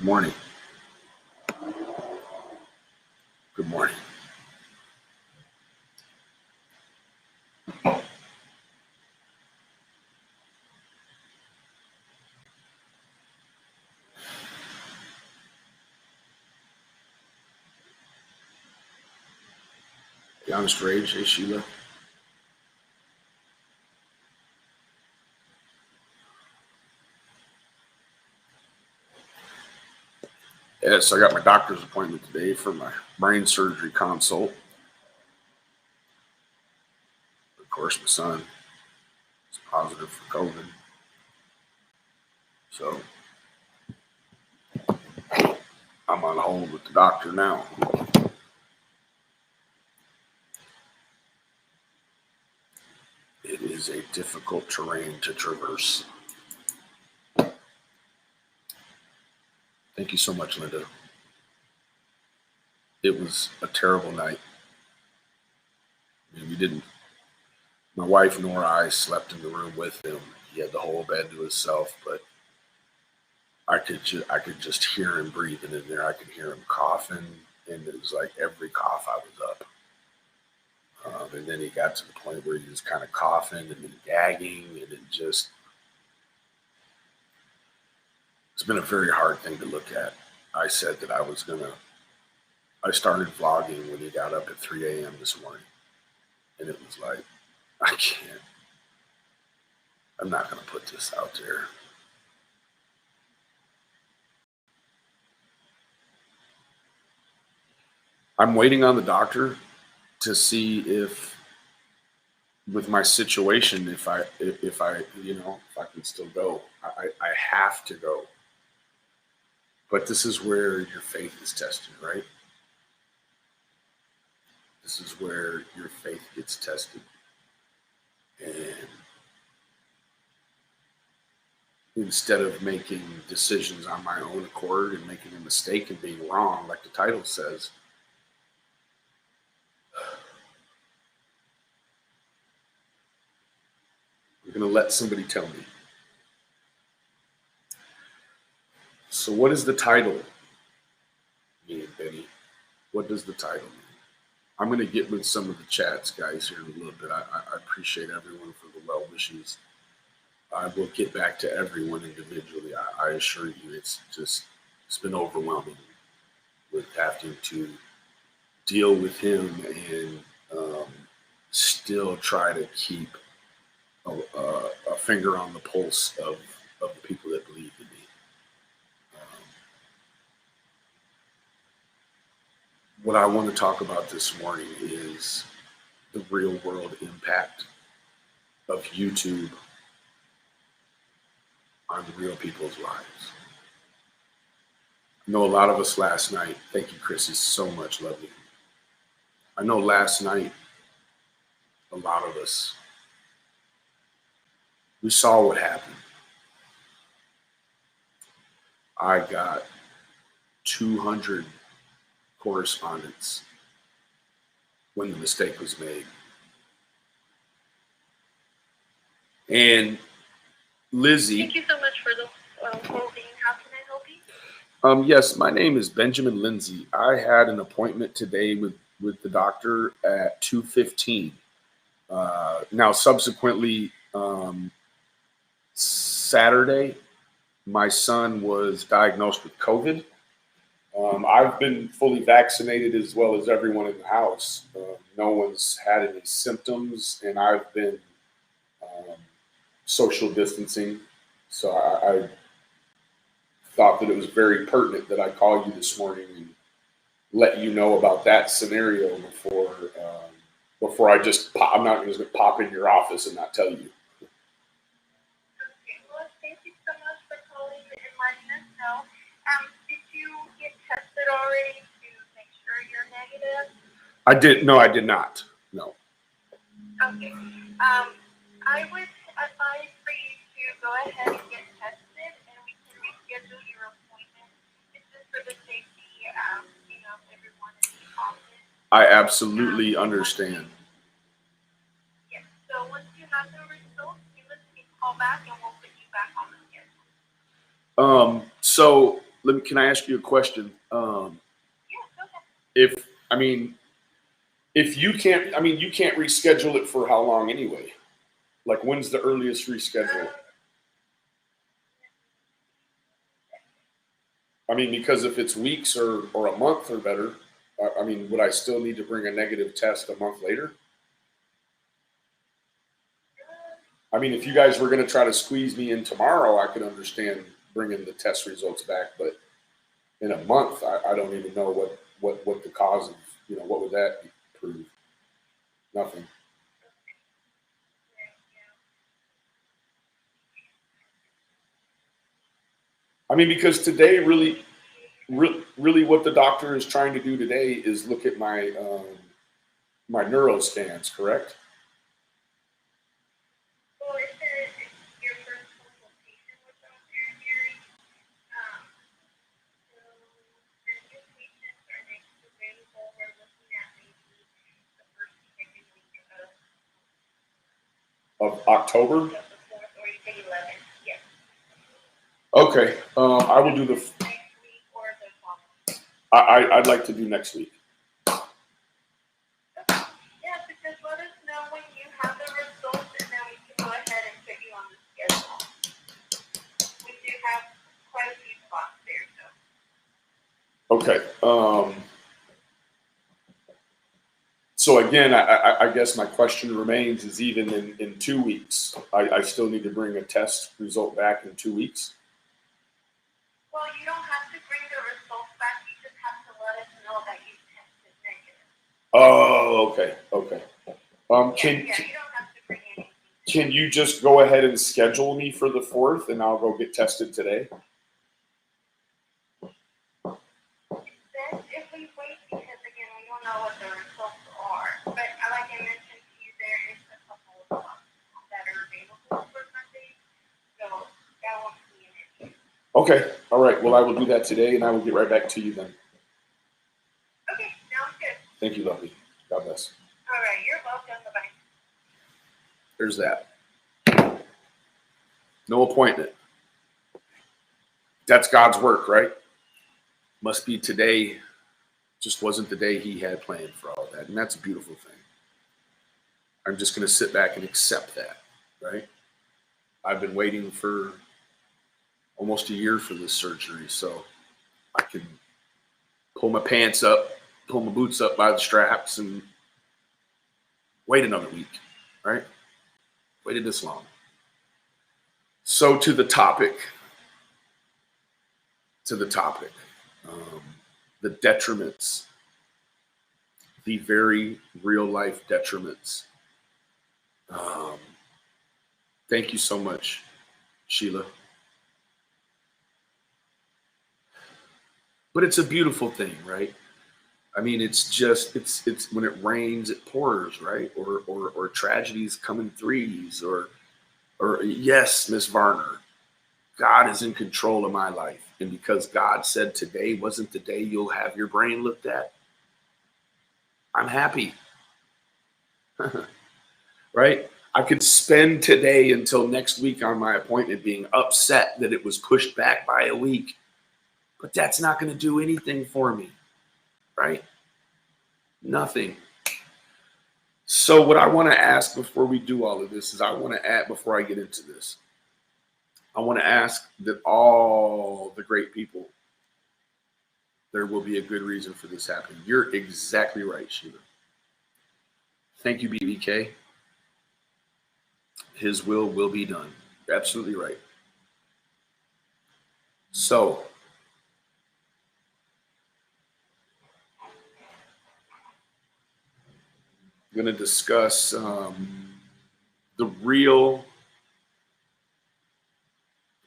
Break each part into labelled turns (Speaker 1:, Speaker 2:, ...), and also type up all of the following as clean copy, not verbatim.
Speaker 1: Morning. Good morning. The Honest Rage, hey Sheila. Yes, I got my doctor's appointment today for my brain surgery consult. Of course, my son is positive for COVID. So I'm on hold with the doctor now. It is a difficult terrain to traverse. Thank you so much, Linda. It was a terrible night. I mean, my wife nor I slept in the room with him. He had the whole bed to himself, but I could just hear him breathing in there. I could hear him coughing, and it was like every cough I was up. And then he got to the point where he was kind of coughing and then gagging, and it's been a very hard thing to look at. I said that I started vlogging when he got up at 3 a.m. this morning, and it was like, I'm not going to put this out there. I'm waiting on the doctor to see if, with my situation, if I can still go. I have to go. But this is where your faith is tested, right? This is where your faith gets tested. And instead of making decisions on my own accord and making a mistake and being wrong, like the title says, I'm going to let somebody tell me. So what is the title mean, Benny? What does the title mean? I'm going to get with some of the chats, guys, here in a little bit. I appreciate everyone for the well wishes. I will get back to everyone individually. I assure you, it's been overwhelming with having to deal with him and still try to keep a finger on the pulse of the people that believe in me. What I want to talk about this morning is the real world impact of YouTube on real people's lives. I know a lot of us last night, thank you, Chrissy, so much, love you. I know last night, a lot of us, we saw what happened. I got 200 correspondence when the mistake was made. And Lizzie.
Speaker 2: Thank you so much for the holding. How can I help you?
Speaker 1: Yes, my name is Benjamin Lindsay. I had an appointment today with the doctor at 2:15. Now, subsequently, Saturday, my son was diagnosed with COVID. I've been fully vaccinated as well as everyone in the house. No one's had any symptoms, and I've been social distancing. So I thought that it was very pertinent that I call you this morning and let you know about that scenario before I just pop. I'm not going to pop in your office and not tell you.
Speaker 2: Okay, well, thank you so much for calling and letting us know. Did you get tested already to make sure you're negative?
Speaker 1: I did. No, I did not. No.
Speaker 2: Okay. I would advise for you to go ahead and get tested, and we can reschedule your appointment. It's just for the safety, of everyone in the office.
Speaker 1: I absolutely understand.
Speaker 2: Yes. So once you have the results, give us a call back, and we'll put you back on the schedule.
Speaker 1: So Can I ask you a question?
Speaker 2: Yeah, go ahead.
Speaker 1: If I mean, if you can't, you can't reschedule it for how long anyway? Like, when's the earliest reschedule? I mean, because if it's weeks or a month or better, would I still need to bring a negative test a month later? I mean, if you guys were going to try to squeeze me in tomorrow, I could understand bringing the test results back. But in a month, I don't even know what the cause of, what would that prove? Nothing. I mean, because today really what the doctor is trying to do today is look at my neuro scans, correct?
Speaker 2: Well, it says it's your first consultation with Dr. Gary. So the new patients are next available. We're looking at maybe the first second week
Speaker 1: Of October?
Speaker 2: of the 4th or the 11th. Yes.
Speaker 1: Okay. I will do the.
Speaker 2: Next week or the following.
Speaker 1: I'd like to do next week.
Speaker 2: Okay. Yeah, because let us know when you have the results and then we can go ahead and put you on the schedule. We do have quite a few spots there, so.
Speaker 1: Okay. So again, I guess my question remains: is even in 2 weeks, I still need to bring a test result back in 2 weeks?
Speaker 2: Well, you don't have to bring the results back. You just have to let us know that you tested negative.
Speaker 1: Oh, okay. Okay.
Speaker 2: Yeah, you don't have to bring anything.
Speaker 1: Can you just go ahead and schedule me for the 4th, and I'll go get tested today?
Speaker 2: Best if we wait because again we don't know what the results are. But like I mentioned to you, there is a couple of spots that are available for Monday, so that won't be an issue.
Speaker 1: Okay. All right. Well, I will do that today, and I will get right back to you then.
Speaker 2: Okay, sounds good.
Speaker 1: Thank you, lovely. God bless.
Speaker 2: All right, you're welcome. Bye-bye.
Speaker 1: There's that. No appointment. That's God's work, right? Must be today. Just wasn't the day he had planned for all that. And that's a beautiful thing. I'm just going to sit back and accept that, right? I've been waiting for almost a year for this surgery, so I can pull my pants up, pull my boots up by the straps, and wait another week, right? Waited this long. So to the topic, the detriments, the very real life detriments. Thank you so much, Sheila. But it's a beautiful thing, right? I mean, it's when it rains, it pours, right? Or tragedies come in threes, or yes, Miss Varner, God is in control of my life. And because God said today wasn't the day you'll have your brain looked at, I'm happy. Right? I could spend today until next week on my appointment being upset that it was pushed back by a week. But that's not going to do anything for me, right? Nothing. So what I want to ask before we do all of this is before I get into this, I want to ask that all the great people, there will be a good reason for this happening. You're exactly right, Sheila. Thank you, BBK. His will be done. You're absolutely right. So, I'm going to discuss the real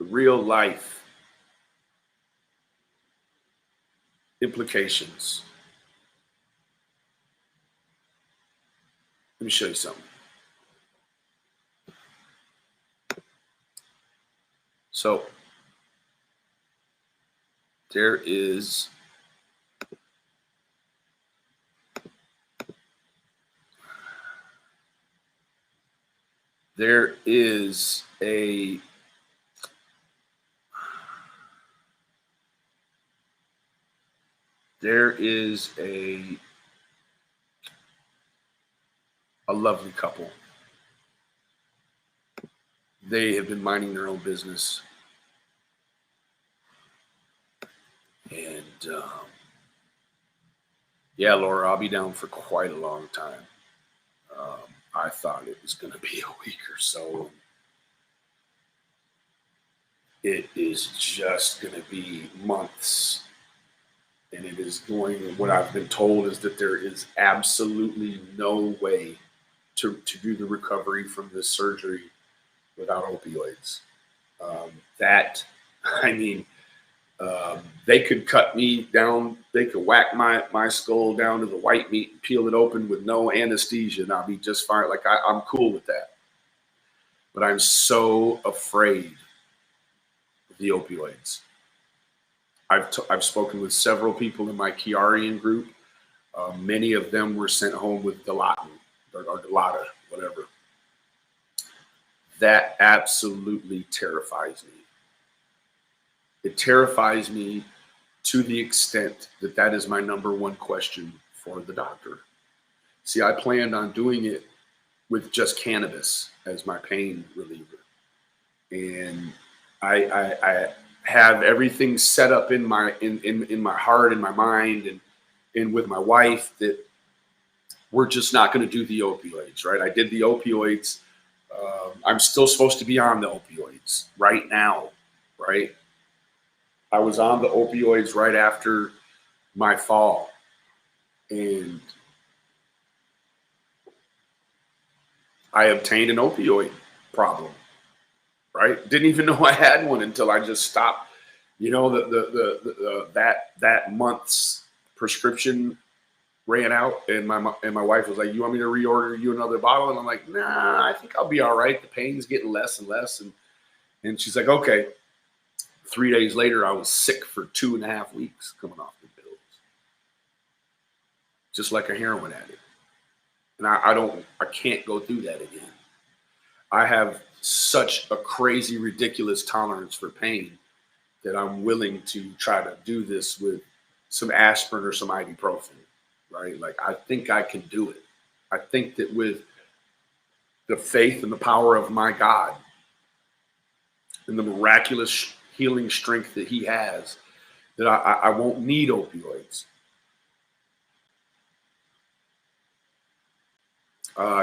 Speaker 1: life implications. Let me show you something. So, there is a There is a lovely couple. They have been minding their own business. And yeah, Laura, I'll be down for quite a long time. I thought it was going to be a week or so. It is just going to be months. And it is going, what I've been told is that there is absolutely no way to do the recovery from this surgery without opioids. I mean, they could cut me down, they could whack my skull down to the white meat and peel it open with no anesthesia, and I'll be just fine. Like, I'm cool with that. But I'm so afraid of the opioids. I've spoken with several people in my Chiarian group. Many of them were sent home with Dilaudid or Dilaudid, whatever. That absolutely terrifies me. It terrifies me to the extent that that is my number one question for the doctor. See, I planned on doing it with just cannabis as my pain reliever. And I have everything set up in my heart and my mind and with my wife that we're just not going to do the opioids, right? I did the opioids. I'm still supposed to be on the opioids right now, right? I was on the opioids right after my fall, and I obtained an opioid problem, right? Didn't even know I had one until I just stopped. You know, that month's prescription ran out, and my wife was like, "You want me to reorder you another bottle?" And I'm like, "Nah, I think I'll be all right. The pain's getting less and less." And she's like, "Okay." 3 days later, I was sick for 2.5 weeks coming off the pills, just like a heroin addict. And I can't go through that again. I have such a crazy, ridiculous tolerance for pain that I'm willing to try to do this with some aspirin or some ibuprofen, right? Like, I think I can do it. I think that with the faith and the power of my God and the miraculous healing strength that he has, that I won't need opioids.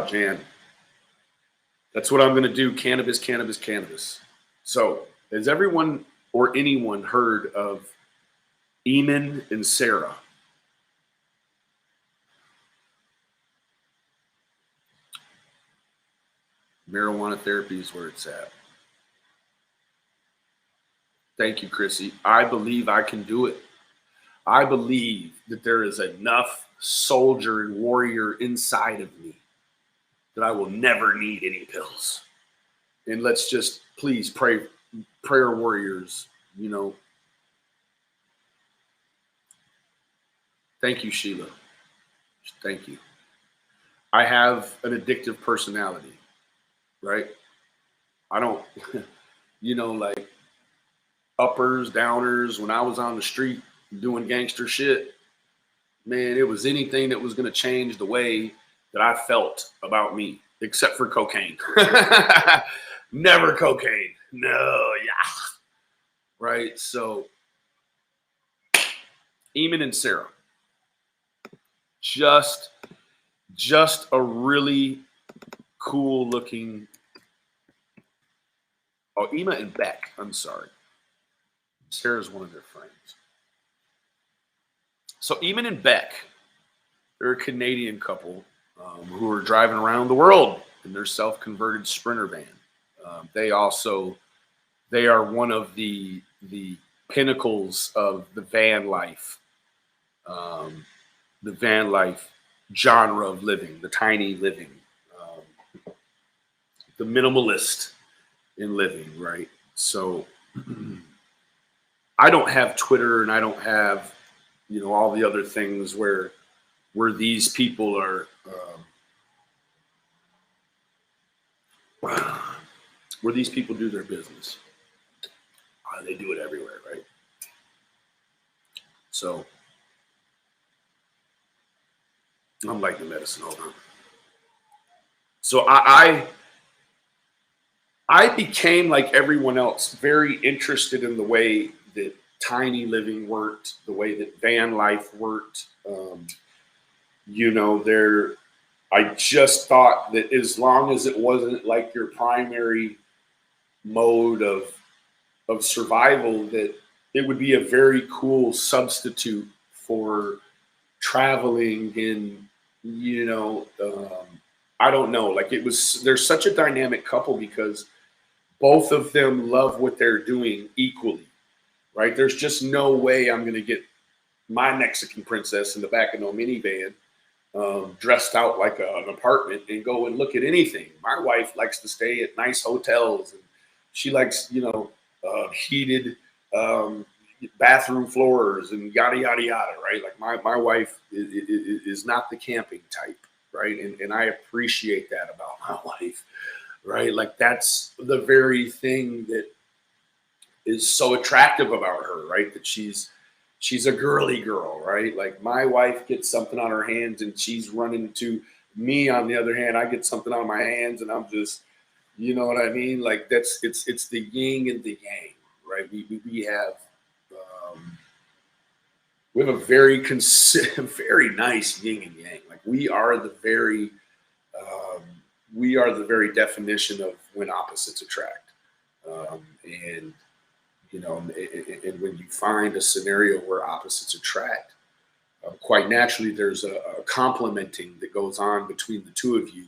Speaker 1: Jan, that's what I'm going to do. Cannabis, cannabis, cannabis. So has everyone or anyone heard of Eamon and Sarah? Marijuana therapy is where it's at. Thank you, Chrissy. I believe I can do it. I believe that there is enough soldier and warrior inside of me that I will never need any pills. And let's just please pray, prayer warriors, you know. Thank you, Sheila. Thank you. I have an addictive personality, right? I don't, you know, like uppers, downers. When I was on the street doing gangster shit, man, it was anything that was going to change the way that I felt about me, except for cocaine. Never cocaine. No, yeah. Right. So, Eamon and Sarah, just a really cool looking. Oh, Ema and Beck. I'm sorry. Sarah's one of their friends. So Eamon and Beck, they're a Canadian couple who are driving around the world in their self-converted Sprinter van. They are one of the pinnacles of the van life genre of living, the tiny living, the minimalist in living, right? So I don't have Twitter and I don't have, you know, all the other things where these people are, where these people do their business. They do it everywhere, right? So I'm lighting the medicine. Hold on. So I became, like everyone else, very interested in the way that tiny living worked, the way that van life worked. You know, I just thought that as long as it wasn't like your primary mode of survival, that it would be a very cool substitute for traveling and, you know, I don't know, like they're such a dynamic couple because both of them love what they're doing equally, right? There's just no way I'm going to get my Mexican princess in the back of no minivan, dressed out like an apartment and go and look at anything. My wife likes to stay at nice hotels, and she likes, you know, heated bathroom floors and yada yada yada, right? Like my wife is not the camping type, right? And I appreciate that about my wife, right? Like that's the very thing that is so attractive about her, right? That she's a girly girl, right? Like my wife gets something on her hands and she's running to me. On the other hand, I get something on my hands and I'm just, you know what I mean? Like it's the yin and the yang, right? We have a very very nice yin and yang. Like um, we are the very definition of when opposites attract, and you know, and when you find a scenario where opposites attract, quite naturally, there's a complementing that goes on between the two of you,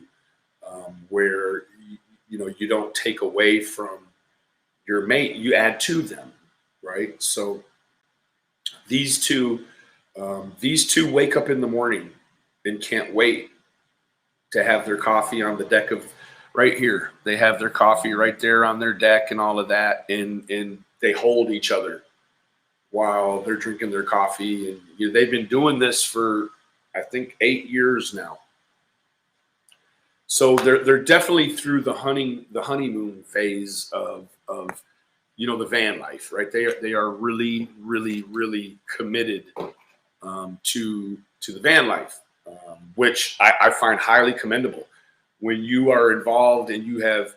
Speaker 1: where you know you don't take away from your mate, you add to them, right? So these two, these two wake up in the morning and can't wait to have their coffee on the deck of right here. They have their coffee right there on their deck and all of that, and they hold each other while they're drinking their coffee. And you know, they've been doing this for I think 8 years now. So they're definitely through the honeymoon phase of you know the van life, right? They are really really committed to the van life, which I find highly commendable. When you are involved and you have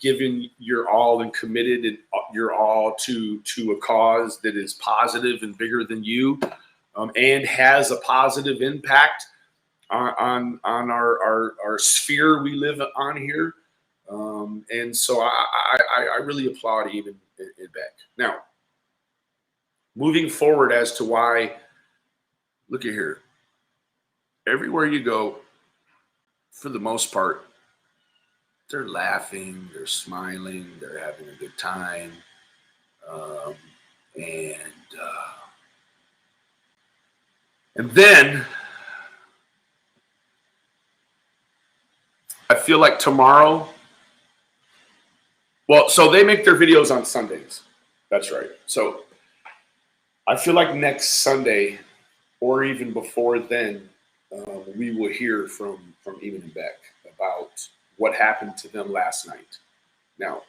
Speaker 1: given your all and committed your all to a cause that is positive and bigger than you, and has a positive impact on our sphere we live on here. And so I really applaud Eve and Beck. Now, moving forward as to why, look at here. Everywhere you go, for the most part, they're laughing, they're smiling, they're having a good time. And then I feel like tomorrow, well, so they make their videos on Sundays. That's right. So I feel like next Sunday, or even before then, we will hear from Eamon and Beck about what happened to them last night. Now,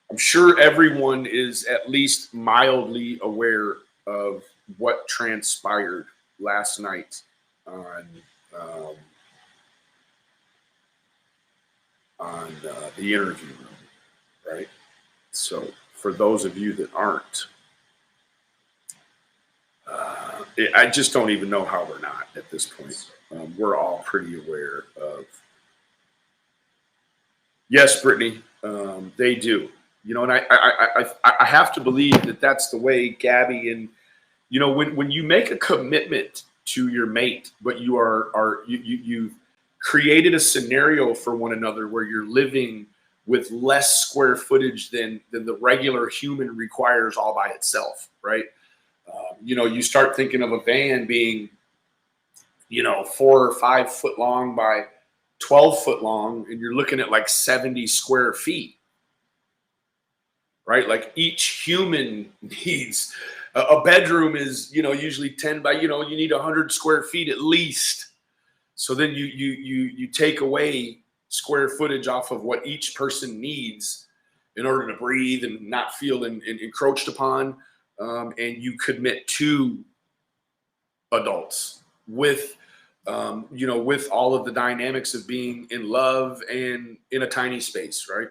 Speaker 1: I'm sure everyone is at least mildly aware of what transpired last night on the interview room, right? So for those of you that aren't, I just don't even know how we're not at this point. We're all pretty aware of. Yes, Brittany, they do. You know, and I have to believe that that's the way Gabby and, you know, when you make a commitment to your mate, but you've created a scenario for one another where you're living with less square footage than the regular human requires all by itself, right? You know, you start thinking of a van being, you know, 4 or 5 foot long by 12 foot long, and you're looking at like 70 square feet, right? Like each human needs a bedroom is, you know, usually 10 by, you know, you need 100 square feet at least. So then you take away square footage off of what each person needs in order to breathe and not feel encroached upon. and you commit to adults with, with all of the dynamics of being in love and in a tiny space, right?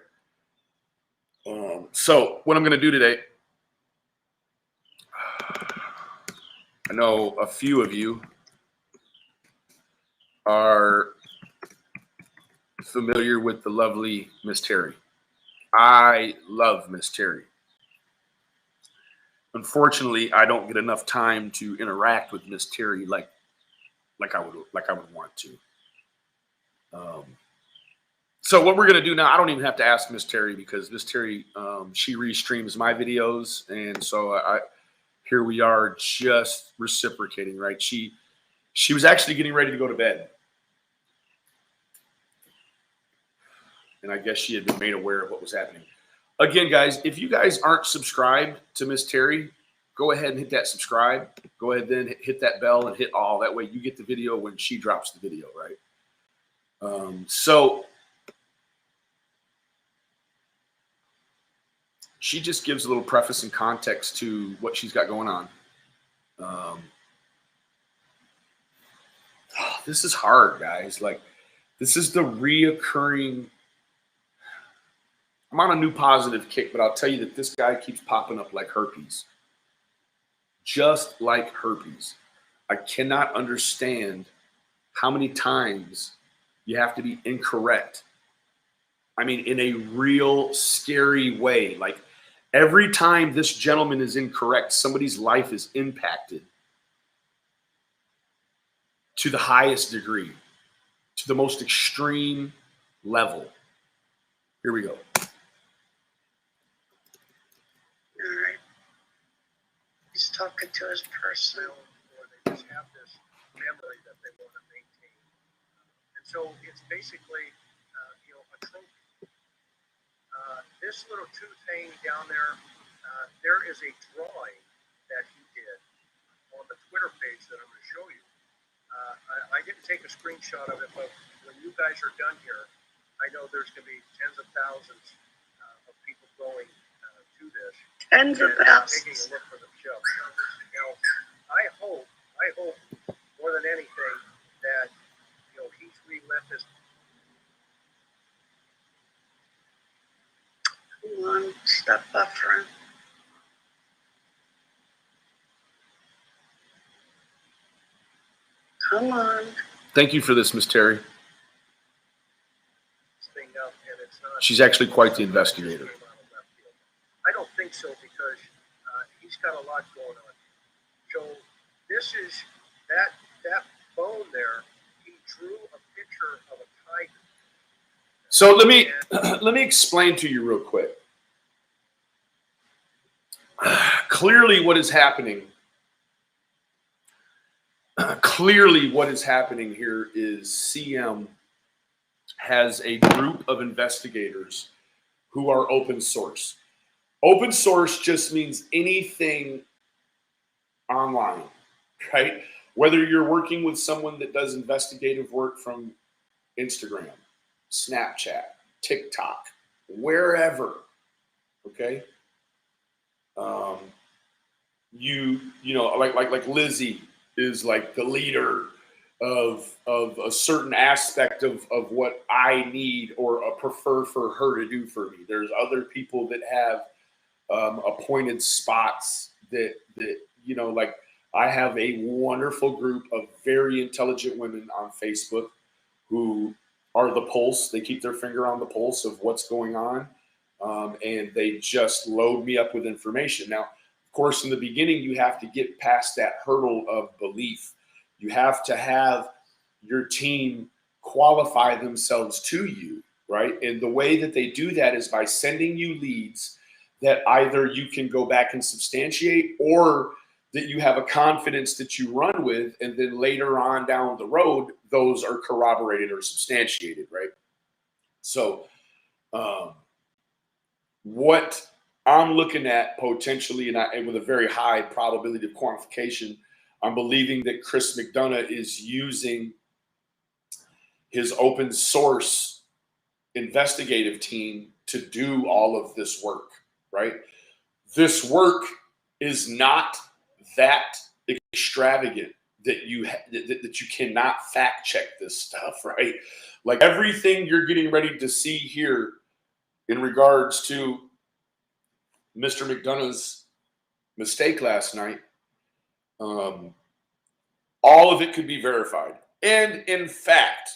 Speaker 1: So what I'm going to do today, I know a few of you are familiar with the lovely Miss Terry. I love Miss Terry. Unfortunately, I don't get enough time to interact with Miss Terry like I would want to. So what we're going to do now, I don't even have to ask Miss Terry because Miss Terry, she restreams my videos. And so here we are just reciprocating, right? She was actually getting ready to go to bed. And I guess she had been made aware of what was happening. Again, guys, if you guys aren't subscribed to Miss Terry, go ahead and hit that subscribe. Go ahead then hit that bell and hit all. That way you get the video when she drops the video, right? So she just gives a little preface and context to what she's got going on. This is hard, guys. Like, this is the reoccurring. I'm on a new positive kick, but I'll tell you that this guy keeps popping up like herpes. Just like herpes. I cannot understand how many times you have to be incorrect. I mean, in a real scary way. Like, every time this gentleman is incorrect, somebody's life is impacted to the highest degree, to the most extreme level. Here we go.
Speaker 3: All right. He's talking to his person.
Speaker 4: Or they just have this memory that they want to maintain. And so it's basically, a trophy. This little tooth hanging down there, there is a drawing that he did on the Twitter page that I'm going to show you. I didn't take a screenshot of it, but when you guys are done here, I know there's going to be tens of thousands of people going to this.
Speaker 3: Tens of
Speaker 4: Taking
Speaker 3: thousands.
Speaker 4: a look for themselves. Now, I hope more than anything that he's relit this.
Speaker 3: Come on, stop buffering. Come on.
Speaker 1: Thank you for this, Miss Terry.
Speaker 4: Thing up, and it's not.
Speaker 1: She's actually quite the investigator.
Speaker 4: I don't think so because he's got a lot going on. So this is that bone there. He drew a picture of a tiger.
Speaker 1: So let me explain to you real quick. Clearly, what is happening here is CM has a group of investigators who are open source. Open source just means anything online, right? Whether you're working with someone that does investigative work from Instagram, Snapchat, TikTok, wherever, okay? Like Lizzie is like the leader of a certain aspect of what I need or prefer for her to do for me. There's other people that have appointed spots that like I have a wonderful group of very intelligent women on Facebook who are the pulse. They keep their finger on the pulse of what's going on, and they just load me up with information. Now, of course, in the beginning, you have to get past that hurdle of belief. You have to have your team qualify themselves to you, right? And the way that they do that is by sending you leads that either you can go back and substantiate or that you have a confidence that you run with, and then later on down the road, those are corroborated or substantiated, right? So what I'm looking at potentially, and with a very high probability of quantification, I'm believing that Chris McDonough is using his open source investigative team to do all of this work, right? This work is not that extravagant that that you cannot fact check this stuff, right? Like everything you're getting ready to see here in regards to Mr. McDonough's mistake last night, all of it could be verified. And in fact,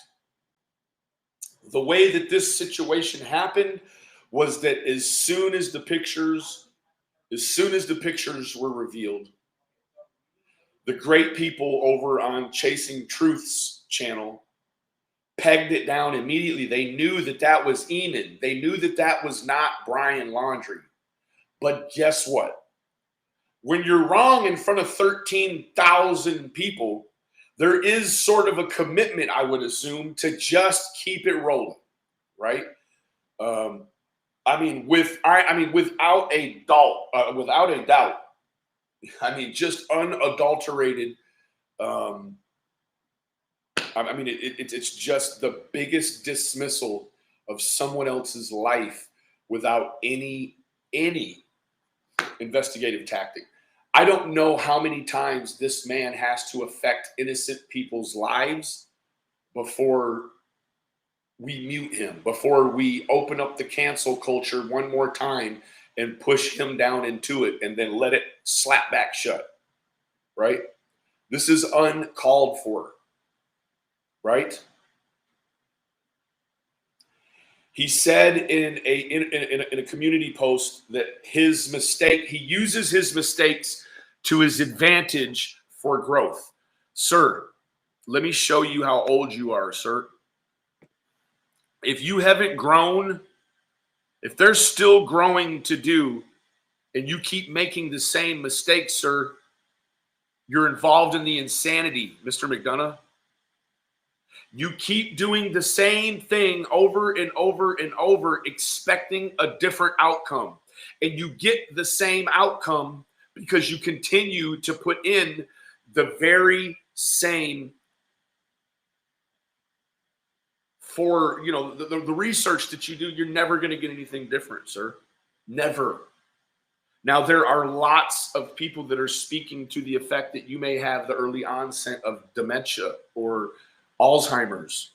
Speaker 1: the way that this situation happened was that as soon as the pictures were revealed, the great people over on Chasing Truth's channel pegged it down immediately. They knew that that was Eamon. They knew that that was not Brian Laundrie. But guess what? When you're wrong in front of 13,000 people, there is sort of a commitment, I would assume, to just keep it rolling, right? Without a doubt, just unadulterated. It's just the biggest dismissal of someone else's life without any investigative tactic. I don't know how many times this man has to affect innocent people's lives before we mute him, before we open up the cancel culture one more time and push him down into it and then let it slap back shut, right? This is uncalled for, right? He said in a community post that his mistake, he uses his mistakes to his advantage for growth. Sir, let me show you how old you are, sir. If you haven't grown, if there's still growing to do, and you keep making the same mistakes, sir, you're involved in the insanity, Mr. McDonough. You keep doing the same thing over and over and over, expecting a different outcome. And you get the same outcome because you continue to put in the very same for, the research that you do. You're never going to get anything different, sir. Never. Now, there are lots of people that are speaking to the effect that you may have the early onset of dementia or Alzheimer's.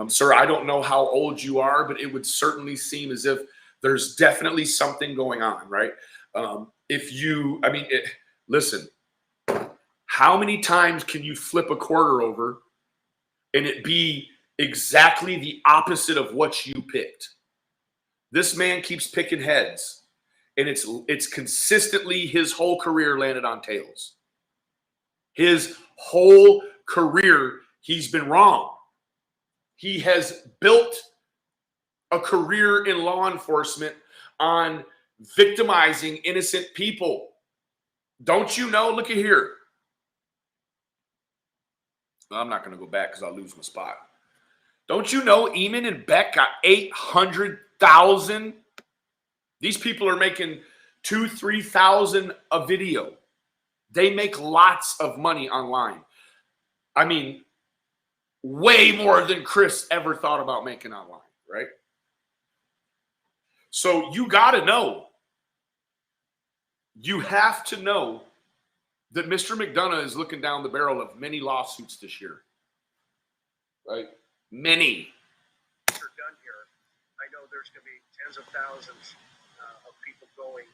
Speaker 1: Sir, I don't know how old you are, but it would certainly seem as if there's definitely something going on, right? Listen, how many times can you flip a quarter over and it be exactly the opposite of what you picked? This man keeps picking heads, and it's consistently his whole career landed on tails. His whole career, he's been wrong. He has built a career in law enforcement on victimizing innocent people. Don't you know? Look at here. I'm not going to go back because I'll lose my spot. Don't you know Eamon and Beck got 800,000? These people are making $2,000-3,000 a video. They make lots of money online. I mean, way more than Chris ever thought about making online, right? So you got to know. You have to know that Mr. McDonough is looking down the barrel of many lawsuits this year, right? Many.
Speaker 4: You're done here. I know there's going to be tens of thousands of people going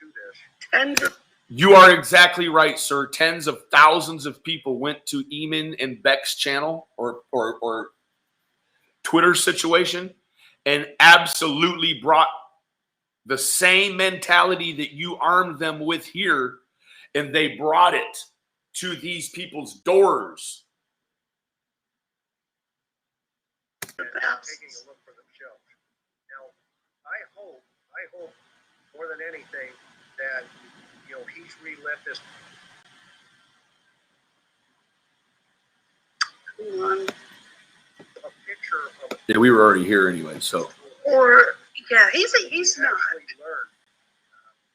Speaker 4: to this.
Speaker 1: You are exactly right, sir. Tens of thousands of people went to Eamon and Beck's channel or Twitter situation and absolutely brought the same mentality that you armed them with here, and they brought it to these people's doors.
Speaker 4: And taking a look for themselves. Now, I hope more than anything that he's relit this. A picture of.
Speaker 1: Yeah, we were already here anyway, so.
Speaker 3: He's not.
Speaker 4: Actually learned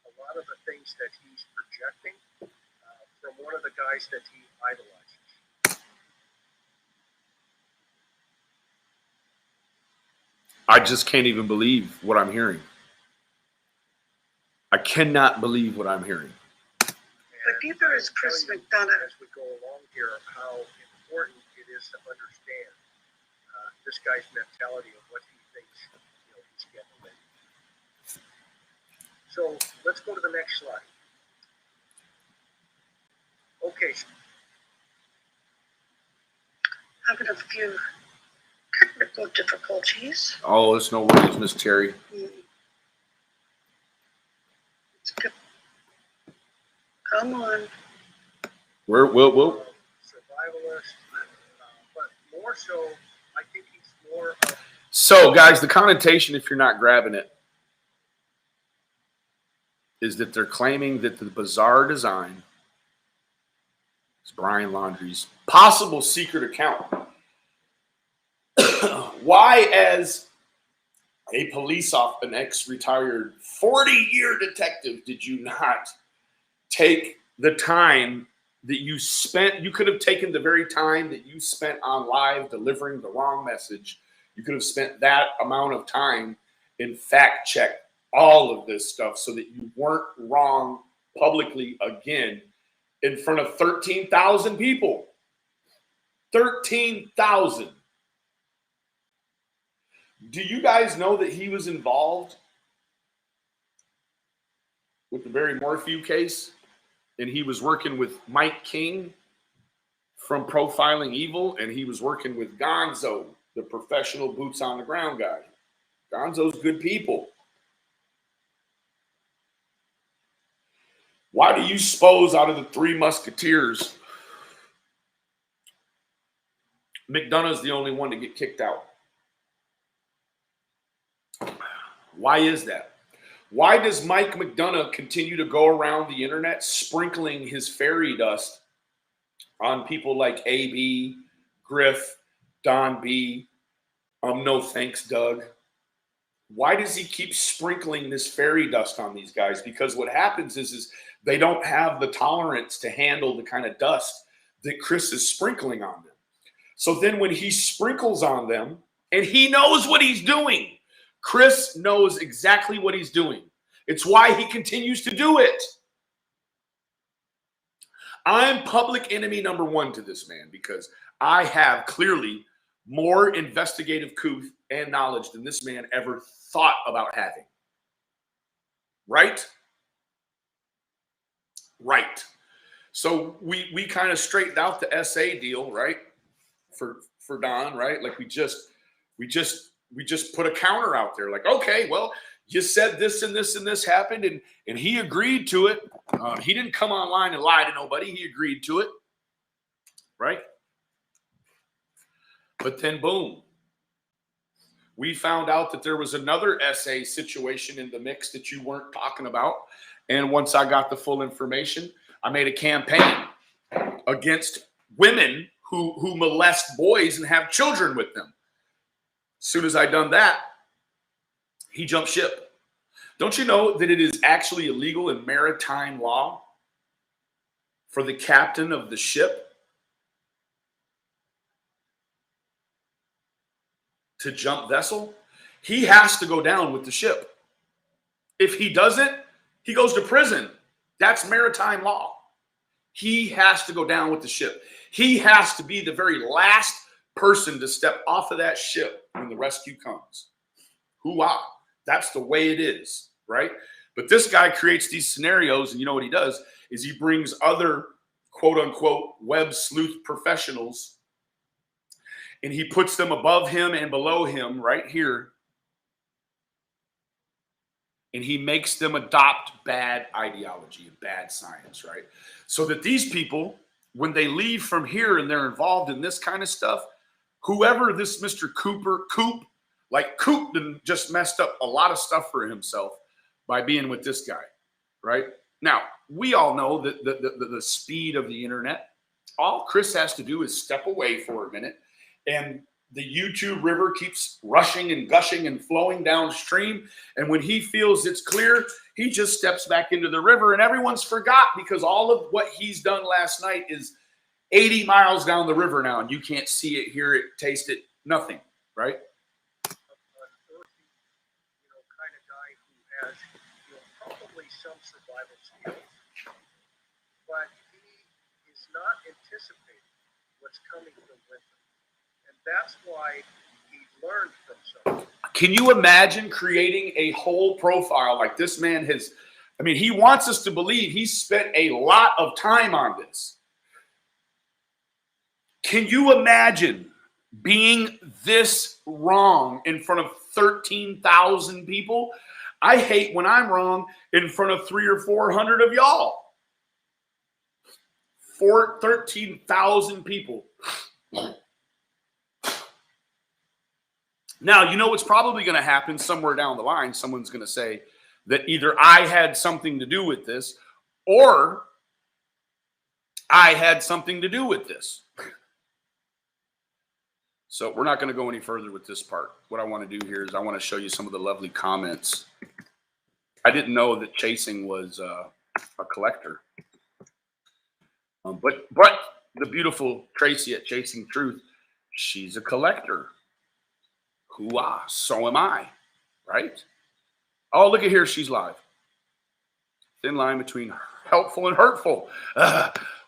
Speaker 4: a lot of the things that he's projecting from one of the guys that he idolizes.
Speaker 1: I just can't even believe what I'm hearing. I cannot believe what I'm hearing.
Speaker 3: Neither is Chris
Speaker 4: tell you
Speaker 3: McDonough.
Speaker 4: as we go along here how important it is to understand this guy's mentality and what he thinks he's getting with. So let's go to the next slide. Okay.
Speaker 3: Having a few technical difficulties.
Speaker 1: Oh, it's no worries, Miss Terry.
Speaker 3: It's good. Come on.
Speaker 1: We'll
Speaker 4: Survivalist, but more so, I think he's more of.
Speaker 1: So, guys, the connotation, if you're not grabbing it, is that they're claiming that the bizarre design is Brian Laundrie's possible secret account. Why, as a police officer, an ex-retired 40-year detective, did you not take the time that you spent? You could have taken the very time that you spent on live delivering the wrong message. You could have spent that amount of time and fact check all of this stuff so that you weren't wrong publicly again in front of 13,000 people. 13,000. Do you guys know that he was involved with the Barry Morphew case? And he was working with Mike King from Profiling Evil, and he was working with Gonzo, the professional boots on the ground guy. Gonzo's good people. Why do you suppose out of the three musketeers, McDonough's the only one to get kicked out? Why is that? Why does Mike McDonough continue to go around the internet sprinkling his fairy dust on people like AB, Griff, Don B, no thanks, Doug? Why does he keep sprinkling this fairy dust on these guys? Because what happens is they don't have the tolerance to handle the kind of dust that Chris is sprinkling on them. So then when he sprinkles on them, and he knows what he's doing, Chris knows exactly what he's doing. It's why he continues to do it. I'm public enemy number one to this man because I have clearly more investigative couth and knowledge than this man ever thought about having. Right? Right. So we kind of straightened out the SA deal, right? For Don, right? Like we just put a counter out there. Like, okay, well, you said this and this and this happened, and he agreed to it. He didn't come online and lie to nobody. He agreed to it, right? But then, boom, we found out that there was another SA situation in the mix that you weren't talking about. And once I got the full information, I made a campaign against women who molest boys and have children with them. As soon as I done that, he jumped ship. Don't you know that it is actually illegal in maritime law for the captain of the ship to jump vessel? He has to go down with the ship. If he doesn't, he goes to prison. That's maritime law. He has to go down with the ship. He has to be the very last person to step off of that ship when the rescue comes. Hoo-ah. That's the way it is, right? But this guy creates these scenarios, and you know what he does is he brings other quote-unquote web sleuth professionals, and he puts them above him and below him right here, and he makes them adopt bad ideology and bad science, right? So that these people, when they leave from here and they're involved in this kind of stuff, whoever this Mr. Coop just messed up a lot of stuff for himself by being with this guy, right? Now, we all know that the speed of the internet, all Chris has to do is step away for a minute, and the YouTube river keeps rushing and gushing and flowing downstream. And when he feels it's clear, he just steps back into the river, and everyone's forgot because all of what he's done last night is 80 miles down the river now, and you can't see it, hear it, taste it, nothing, right?
Speaker 4: Kind of guy who has probably some survival skills, but anticipating what's coming from Winthrop. And that's why he learned from someone.
Speaker 1: Can you imagine creating a whole profile like this man has? I mean, he wants us to believe he's spent a lot of time on this. Can you imagine being this wrong in front of 13,000 people? I hate when I'm wrong in front of 300 or 400 of y'all. 13,000 people. Now, you know what's probably going to happen somewhere down the line? Someone's going to say that either I had something to do with this or I had something to do with this. So we're not going to go any further with this part. What I want to do here is I want to show you some of the lovely comments. I didn't know that Chasing was a collector. But the beautiful Tracy at Chasing Truth, she's a collector. Hoo-ah, so am I, right? Oh, look at here, she's live. Thin line between helpful and hurtful.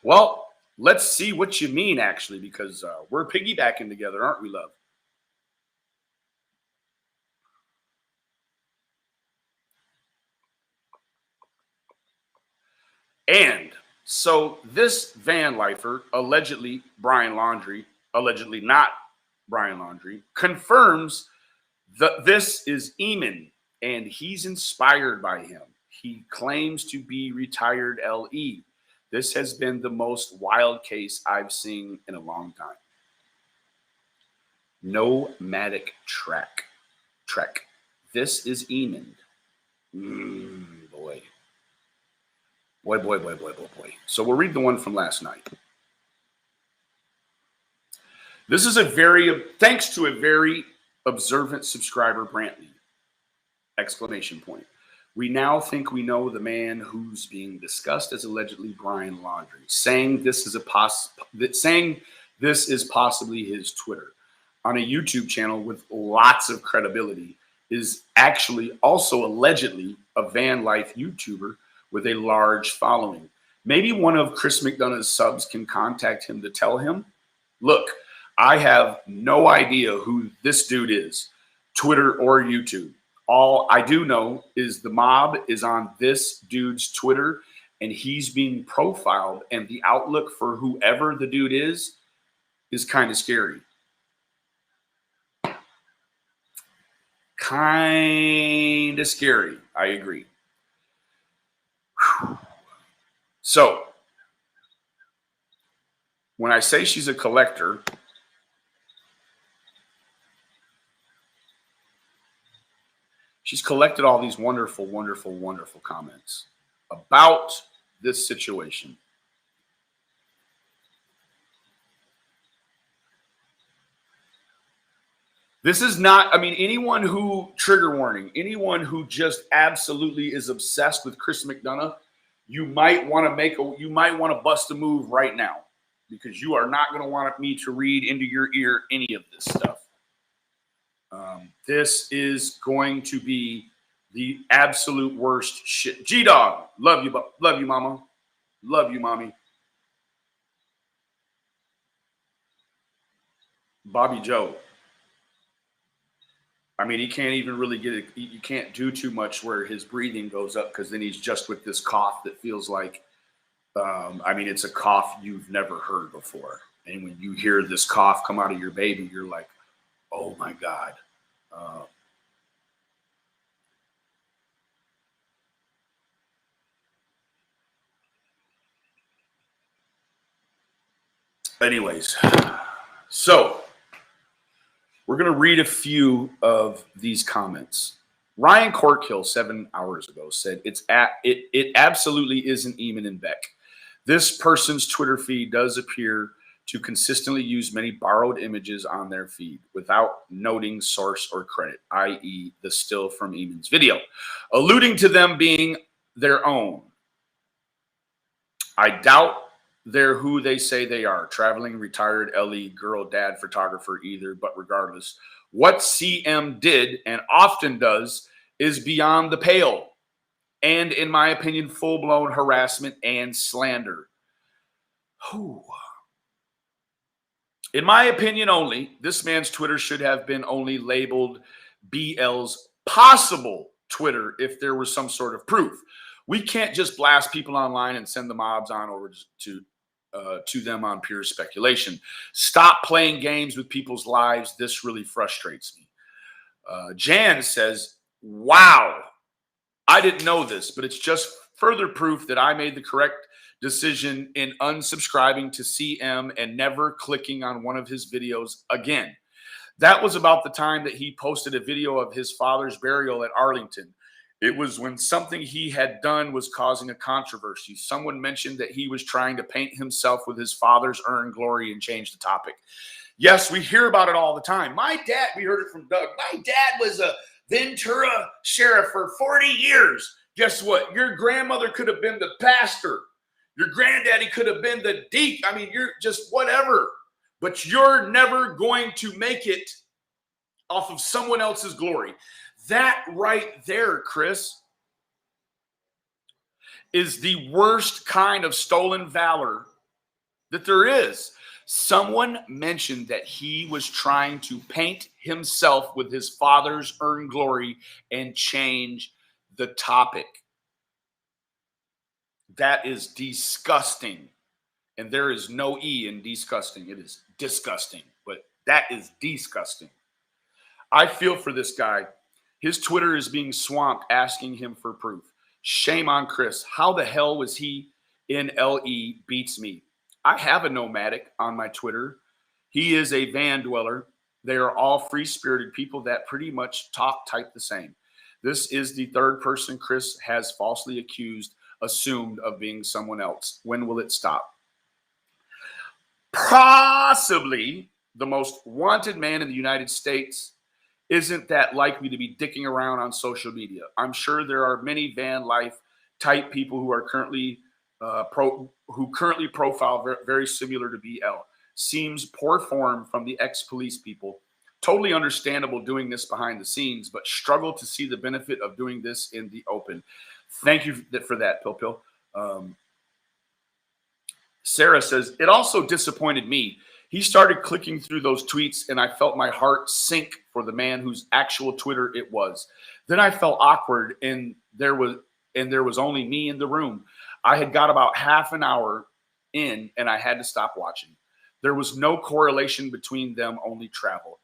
Speaker 1: Well, let's see what you mean, actually, because we're piggybacking together, aren't we, love? And so this van lifer, allegedly Brian Laundrie, allegedly not Brian Laundrie, confirms that this is Eamon, and he's inspired by him. He claims to be retired LE. This has been the most wild case I've seen in a long time. Nomadic Trek. This is Eamon. Boy. Boy. So we'll read the one from last night. This is thanks to a very observant subscriber, Brantley! Exclamation point. We now think we know the man who's being discussed as allegedly Brian Laundrie, saying this is possibly his Twitter on a YouTube channel with lots of credibility, is actually also allegedly a van life YouTuber with a large following. Maybe one of Chris McDonough's subs can contact him to tell him, look, I have no idea who this dude is, Twitter or YouTube. All I do know is the mob is on this dude's Twitter and he's being profiled, and the outlook for whoever the dude is kind of scary. Kind of scary. I agree. Whew. So when I say she's a collector, she's collected all these wonderful, wonderful, wonderful comments about this situation. This is not, I mean, anyone who, trigger warning, anyone who just absolutely is obsessed with Chris McDonough, you might want to bust a move right now, because you are not going to want me to read into your ear any of this stuff. This is going to be the absolute worst shit. G-Dog, love you, mama. Love you, mommy. Bobby Joe. I mean, he can't even really get it. You can't do too much where his breathing goes up, because then he's just with this cough that feels like, I mean, it's a cough you've never heard before. And when you hear this cough come out of your baby, you're like, oh my God. Anyways, so we're going to read a few of these comments. Ryan Corkhill 7 hours ago said, it absolutely isn't Eamon and Beck. This person's Twitter feed does appear to consistently use many borrowed images on their feed without noting source or credit, i.e. the still from Eamon's video, alluding to them being their own. I doubt they're who they say they are, traveling, retired, LE, girl, dad, photographer, either, but regardless, what CM did and often does is beyond the pale, and in my opinion, full-blown harassment and slander. Whew. In my opinion only, this man's Twitter should have been only labeled BL's possible Twitter if there was some sort of proof. We can't just blast people online and send the mobs on over to them on pure speculation. Stop playing games with people's lives. This really frustrates me. Jan says, wow, I didn't know this, but it's just further proof that I made the correct decision in unsubscribing to CM and never clicking on one of his videos again. That was about the time that he posted a video of his father's burial at Arlington. It was when something he had done was causing a controversy. Someone mentioned that he was trying to paint himself with his father's urn glory and change the topic. Yes, we hear about it all the time. My dad, we heard it from Doug, my dad was a Ventura sheriff for 40 years. Guess what? Your grandmother could have been the pastor. Your granddaddy could have been the deacon. I mean, you're just whatever. But you're never going to make it off of someone else's glory. That right there, Chris, is the worst kind of stolen valor that there is. Someone mentioned that he was trying to paint himself with his father's earned glory and change the topic. That is disgusting. And there is no E in disgusting. It is disgusting. But that is disgusting. I feel for this guy. His Twitter is being swamped asking him for proof. Shame on Chris. How the hell was he in LE beats me? I have a nomadic on my Twitter. He is a van dweller. They are all free-spirited people that pretty much type the same. This is the third person Chris has falsely assumed of being someone else. When will it stop? Possibly the most wanted man in the United States isn't that likely to be dicking around on social media. I'm sure there are many van life type people who are currently profile very similar to BL. Seems poor form from the ex-police people. Totally understandable doing this behind the scenes, but struggle to see the benefit of doing this in the open. Thank you for that, Pill. Sarah says, it also disappointed me. He started clicking through those tweets and I felt my heart sink for the man whose actual Twitter it was. Then I felt awkward and there was only me in the room. I had got about half an hour in and I had to stop watching. There was no correlation between them, only travel.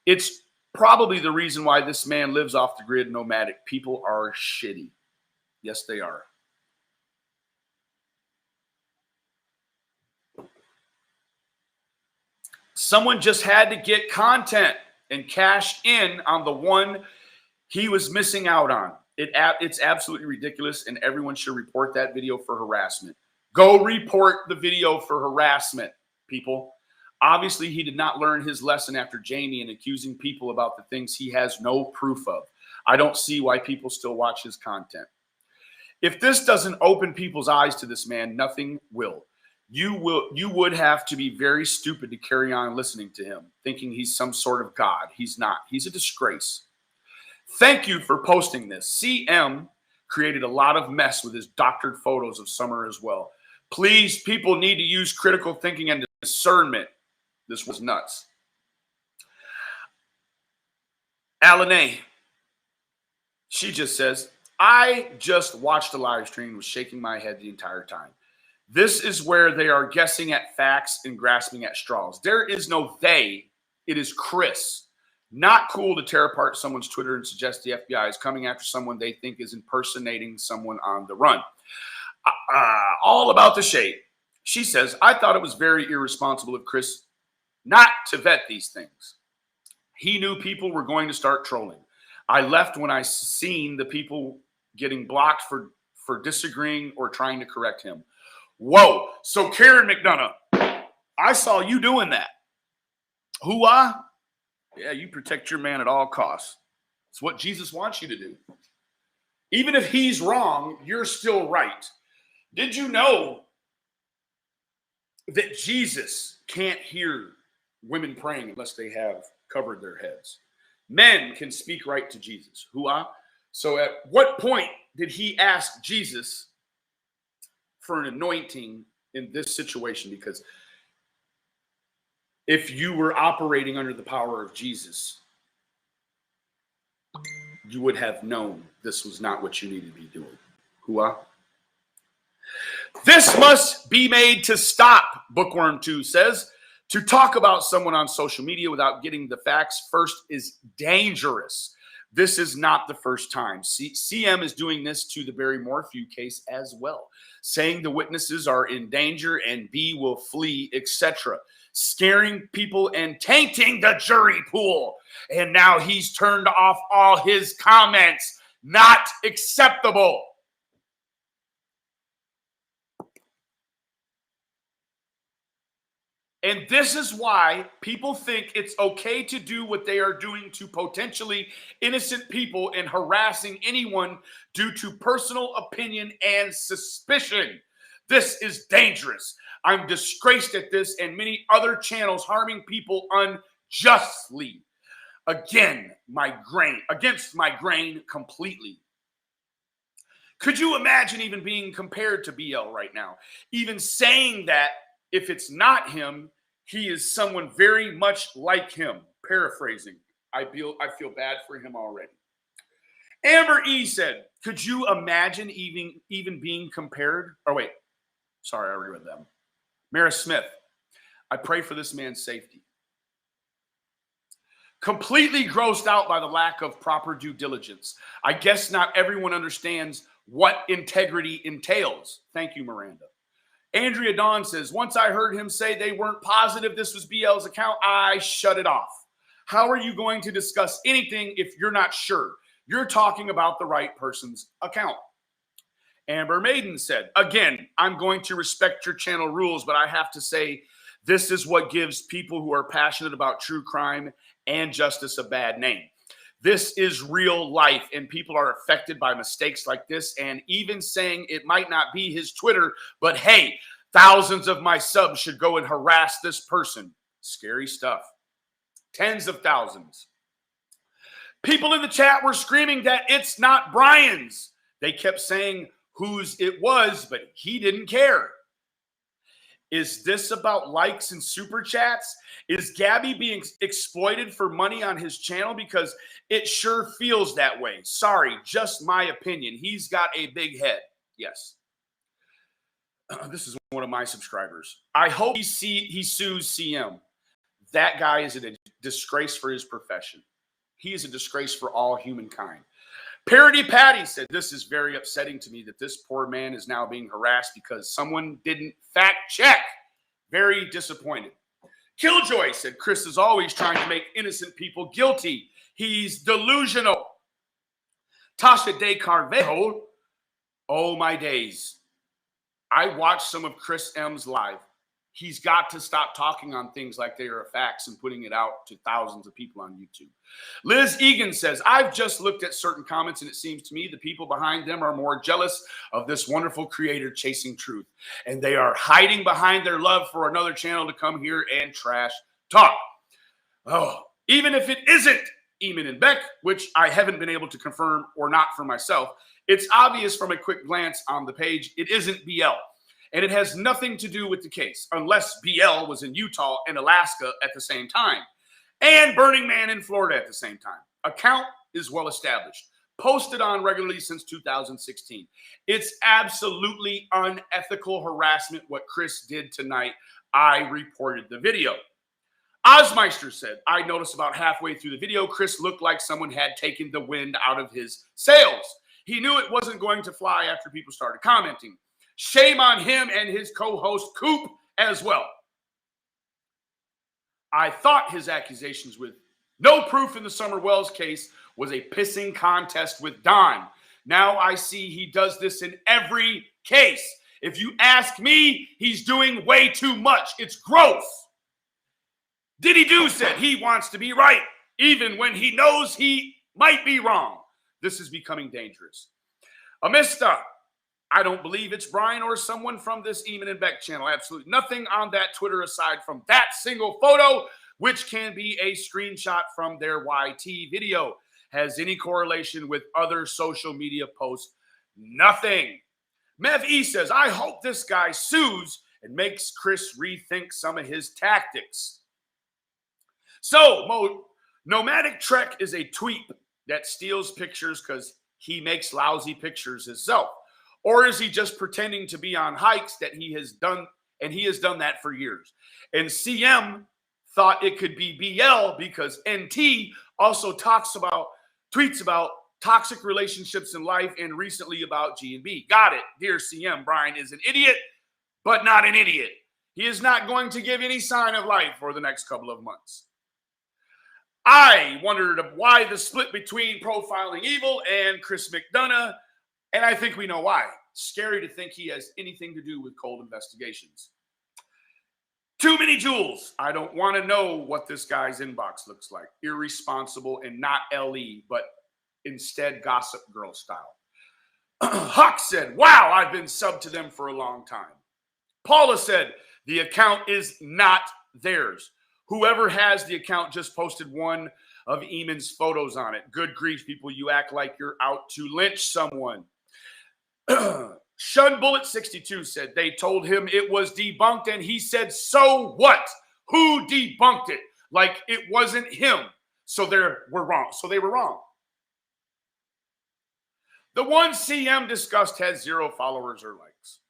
Speaker 1: It's probably the reason why this man lives off the grid nomadic. People are shitty. Yes, they are. Someone just had to get content and cash in on the one he was missing out on. It's absolutely ridiculous, and everyone should report that video for harassment. Go report the video for harassment, people. Obviously, he did not learn his lesson after Jamie and accusing people about the things he has no proof of. I don't see why people still watch his content. If this doesn't open people's eyes to this man, nothing will. You would have to be very stupid to carry on listening to him, thinking he's some sort of god. He's not. He's a disgrace. Thank you for posting this. CM created a lot of mess with his doctored photos of Summer as well. Please, people need to use critical thinking and discernment. This was nuts. Alan A. She just says, I just watched the live stream and was shaking my head the entire time. This is where they are guessing at facts and grasping at straws. There is no they. It is Chris. Not cool to tear apart someone's Twitter and suggest the FBI is coming after someone they think is impersonating someone on the run. All about the shade. She says, I thought it was very irresponsible of Chris not to vet these things. He knew people were going to start trolling. I left when I seen the people getting blocked for disagreeing or trying to correct him. Whoa. So Karen McDonough, I saw you doing that. Hoo-ah? Yeah, you protect your man at all costs. It's what Jesus wants you to do. Even if he's wrong, you're still right. Did you know that Jesus can't hear women praying unless they have covered their heads? Men can speak right to Jesus. Hoo-ah? So at what point did he ask Jesus for an anointing in this situation? Because if you were operating under the power of Jesus, you would have known this was not what you needed to be doing. Hua. This must be made to stop, Bookworm 2 says. To talk about someone on social media without getting the facts first is dangerous. This is not the first time. CM is doing this to the Barry Morphew case as well, saying the witnesses are in danger and B will flee, etc., scaring people and tainting the jury pool. And now he's turned off all his comments. Not acceptable. And this is why people think it's okay to do what they are doing to potentially innocent people and harassing anyone due to personal opinion and suspicion. This is dangerous. I'm disgraced at this and many other channels harming people unjustly. Again, against my grain completely. Could you imagine even being compared to BL right now? Even saying that if it's not him, he is someone very much like him. Paraphrasing. I feel bad for him already. Amber E said, could you imagine even being compared? Oh, wait. Sorry, I already read them. Mara Smith, I pray for this man's safety. Completely grossed out by the lack of proper due diligence. I guess not everyone understands what integrity entails. Thank you, Miranda. Andrea Dawn says, once I heard him say they weren't positive this was BL's account, I shut it off. How are you going to discuss anything if you're not sure? You're talking about the right person's account. Amber Maiden said, again, I'm going to respect your channel rules, but I have to say this is what gives people who are passionate about true crime and justice a bad name. This is real life, and people are affected by mistakes like this, and even saying it might not be his Twitter, but hey, thousands of my subs should go and harass this person. Scary stuff. Tens of thousands. People in the chat were screaming that it's not Brian's. They kept saying whose it was, but he didn't care. Is this about likes and super chats? Is Gabby being exploited for money on his channel? Because it sure feels that way. Sorry, just my opinion. He's got a big head. Yes. This is one of my subscribers. I hope he sues CM. That guy is a disgrace for his profession. He is a disgrace for all humankind. Parody Patty said, this is very upsetting to me that this poor man is now being harassed because someone didn't fact check. Very disappointed. Killjoy said, Chris is always trying to make innocent people guilty. He's delusional. Tasha De Carvejo, oh my days. I watched some of Chris M's live. He's got to stop talking on things like they are facts and putting it out to thousands of people on YouTube. Liz Egan says, I've just looked at certain comments and it seems to me the people behind them are more jealous of this wonderful creator chasing truth. And they are hiding behind their love for another channel to come here and trash talk. Oh, even if it isn't Eamon and Beck, which I haven't been able to confirm or not for myself, it's obvious from a quick glance on the page, it isn't BL. And it has nothing to do with the case, unless BL was in Utah and Alaska at the same time, and Burning Man in Florida at the same time. Account is well established, posted on regularly since 2016. It's absolutely unethical harassment what Chris did tonight. I reported the video. Osmeister said, I noticed about halfway through the video, Chris looked like someone had taken the wind out of his sails. He knew it wasn't going to fly after people started commenting. Shame on him and his co-host Coop as well. I thought his accusations with no proof in the Summer Wells case was a pissing contest with Don. Now I see he does this in every case. If you ask me, he's doing way too much. It's gross. Diddy Do said he wants to be right, even when he knows he might be wrong. This is becoming dangerous. Amista, I don't believe it's Brian or someone from this Eamon and Beck channel. Absolutely nothing on that Twitter aside from that single photo, which can be a screenshot from their YT video. Has any correlation with other social media posts? Nothing. Mev E says, I hope this guy sues and makes Chris rethink some of his tactics. So, Nomadic Trek is a tweet that steals pictures because he makes lousy pictures himself. Or is he just pretending to be on hikes that he has done, and he has done that for years? And CM thought it could be BL because NT also tweets about toxic relationships in life and recently about G&B. Got it. Dear CM, Brian is an idiot, but not an idiot. He is not going to give any sign of life for the next couple of months. I wondered why the split between Profiling Evil and Chris McDonough, and I think we know why. Scary to think he has anything to do with cold investigations. Too many jewels. I don't want to know what this guy's inbox looks like. Irresponsible and not LE, but instead Gossip Girl style. Huck said, wow, I've been subbed to them for a long time. Paula said, the account is not theirs. Whoever has the account just posted one of Eamon's photos on it. Good grief, people, you act like you're out to lynch someone. Shun Bullet 62 said they told him it was debunked and he said, so what? Who debunked it? Like it wasn't him. So they were wrong. The one CM discussed has 0 followers or likes.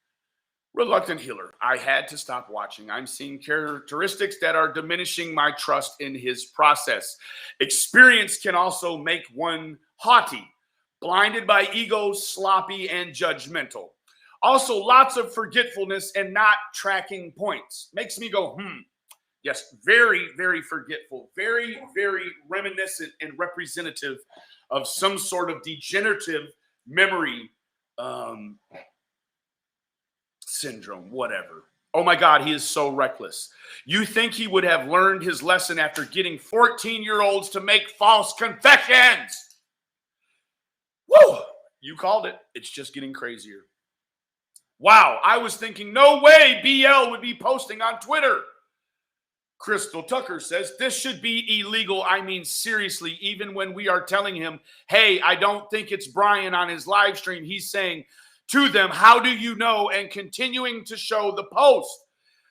Speaker 1: Reluctant Healer. I had to stop watching. I'm seeing characteristics that are diminishing my trust in his process. Experience can also make one haughty, blinded by ego, sloppy, and judgmental. Also, lots of forgetfulness and not tracking points. Makes me go, Yes, very, very forgetful. Very, very reminiscent and representative of some sort of degenerative memory syndrome, whatever. Oh my God, he is so reckless. You think he would have learned his lesson after getting 14-year-olds to make false confessions? Woo! You called it. It's just getting crazier. Wow, I was thinking, no way BL would be posting on Twitter. Crystal Tucker says, this should be illegal. I mean, seriously, even when we are telling him, hey, I don't think it's Brian on his live stream, he's saying to them, how do you know? And continuing to show the post.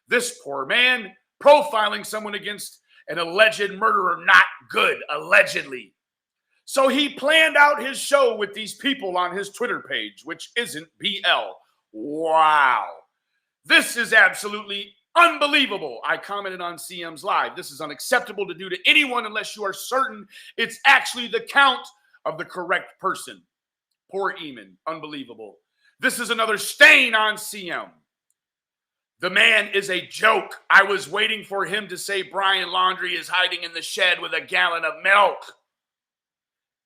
Speaker 1: This poor man profiling someone against an alleged murderer, not good, allegedly. So he planned out his show with these people on his Twitter page, which isn't BL. Wow. This is absolutely unbelievable. I commented on CM's live. This is unacceptable to do to anyone unless you are certain it's actually the count of the correct person. Poor Eamon. Unbelievable. This is another stain on CM. The man is a joke. I was waiting for him to say Brian Laundrie is hiding in the shed with a gallon of milk.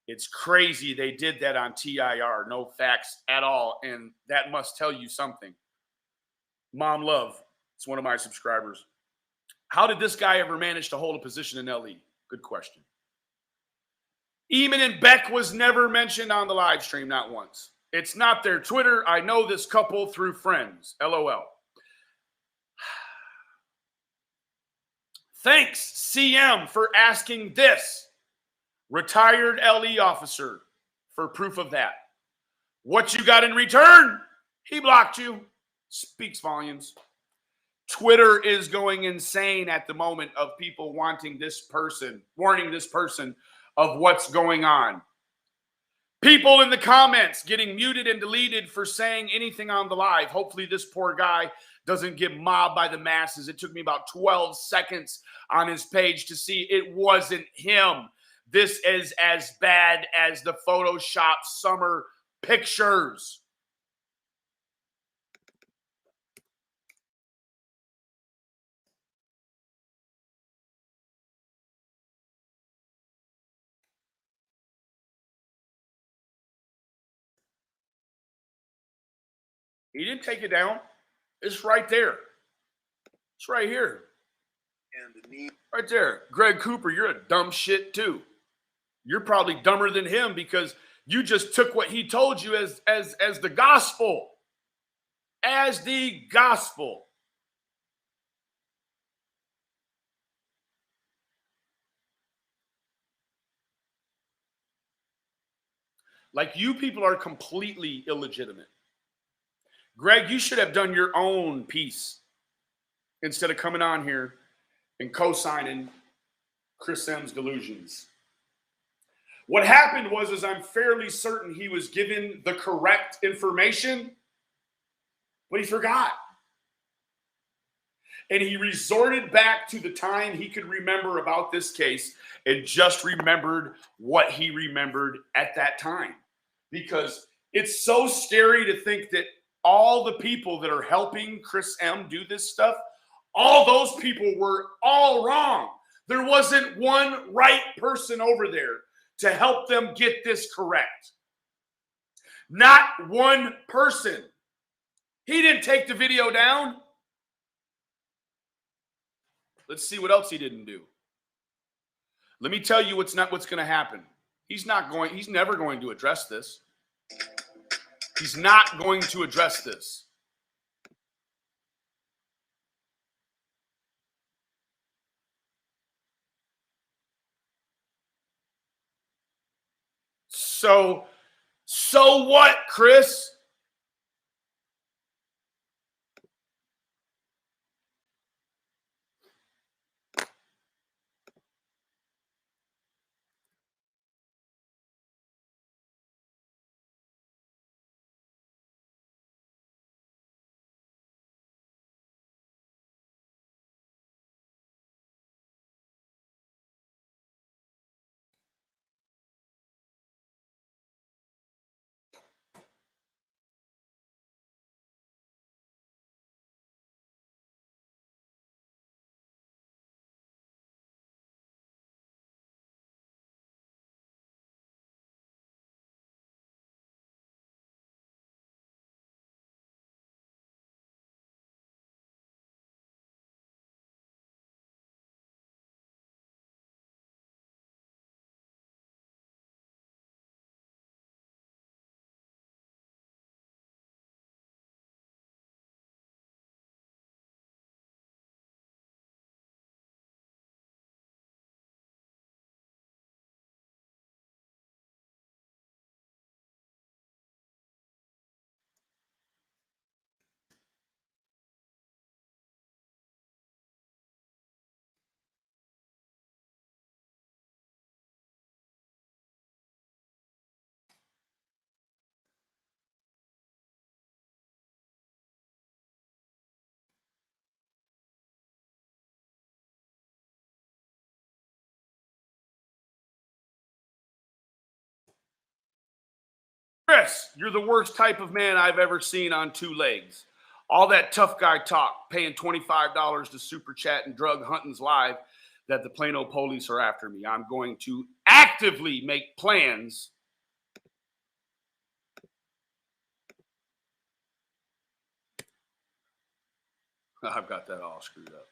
Speaker 1: It's crazy they did that on TIR. No facts at all. And that must tell you something. Mom Love. It's one of my subscribers. How did this guy ever manage to hold a position in LE? Good question. Eamon and Beck was never mentioned on the live stream, not once. It's not their Twitter. I know this couple through friends. LOL. Thanks, CM, for asking this. Retired LE officer for proof of that. What you got in return? He blocked you. Speaks volumes. Twitter is going insane at the moment of people warning this person of what's going on. People in the comments getting muted and deleted for saying anything on the live. Hopefully this poor guy doesn't get mobbed by the masses. It took me about 12 seconds on his page to see it wasn't him. This is as bad as the Photoshop summer pictures. He didn't take it down. It's right there. It's right here.
Speaker 4: And
Speaker 1: right there. Greg Cooper, you're a dumb shit too. You're probably dumber than him because you just took what he told you as the gospel. As the gospel. Like you people are completely illegitimate. Greg, you should have done your own piece instead of coming on here and co-signing Chris M's delusions. What happened was I'm fairly certain he was given the correct information, but he forgot. And he resorted back to the time he could remember about this case and just remembered what he remembered at that time. Because it's so scary to think that all the people that are helping Chris M do this stuff, all those people were all wrong. There wasn't one right person over there to help them get this correct. Not one person. He didn't take the video down. Let's see what else he didn't do. Let me tell you what's going to happen. He's never going to address this. He's not going to address this. So what, Chris? Chris, you're the worst type of man I've ever seen on two legs. All that tough guy talk, paying $25 to super chat and drug hunting's live that the Plano police are after me. I'm going to actively make plans. I've got that all screwed up.